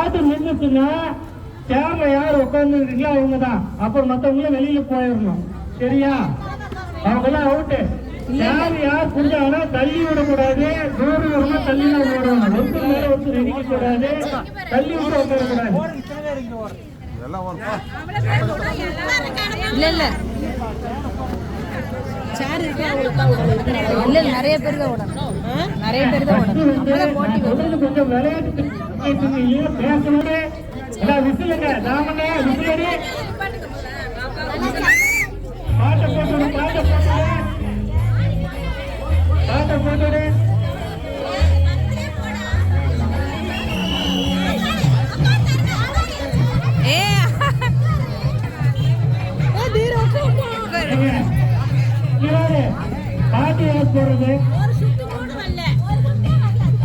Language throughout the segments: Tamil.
மாட்டு நின்றுச்சுன்னா சேர்ல யார் உட்கார்ந்துருக்கீங்களோ அவங்க தான். அப்புறம் மற்றவங்களும் வெளியில போயிடணும். சரியா? அவங்க எல்லாம் அவுட்டு. யார் புரிஞ்சாங்கன்னா தள்ளி விடக்கூடாது, தூரம் வரணும், தள்ளி தான் விடணும். ஒருத்தர் மேல ஒருத்தர் இடிக்க கூடாது, தள்ளி விட கூடாது. இல்ல இல்ல இல்ல நிறைய பேர் தான் ஓடணும். நிறைய பேர் தான் ஓடணும். கொஞ்சம் விளையாட்டு பேசணும். எல்லாம் விசிலுங்க. நாமனே விசிலடி பாட்டை போட்டு பாட்டை போட்டு பாட்டை போட்டு பாட்டு யார் போடுறது?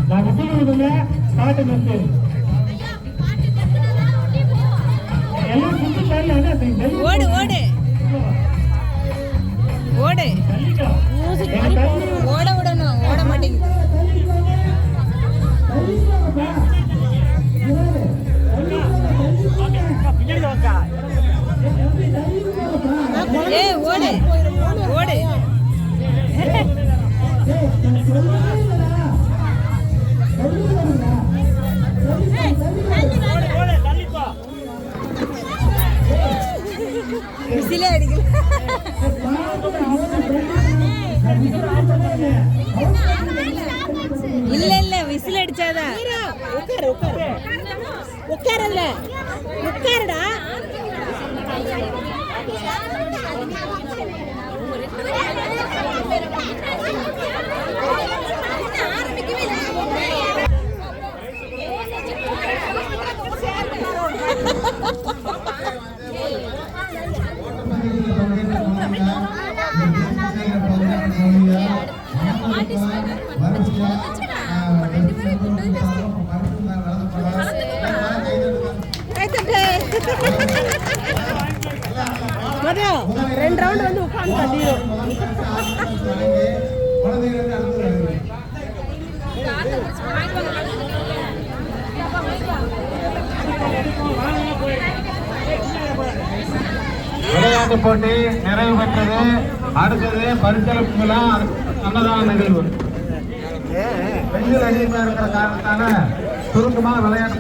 நான் விட்டு கொடுங்க. பாட்டு நிறுத்து. எல்லாம் சுத்தி ஓடு ஓடு ஓடு ஓட விடணும். ஓட மாட்டேங்குது. ஓடு ஓடு விசிலே அடிக்கல. இல்ல இல்ல விசில் அடிச்சாதான். உட்காரு உட்காரு உட்காரல உட்காருடா. ரெண்டு ரவுண்ட் வந்து உட்கார்ந்து தள்ளிடும். விளையாட்டு போட்டி நிறைவு பெற்றது. அடுத்தது பரிசளிப்பு விழா, அன்னதான நிகழ்வு. வெயில் அதிகமாக இருக்கிற காரணத்தால சுருக்கமாக விளையாட்டு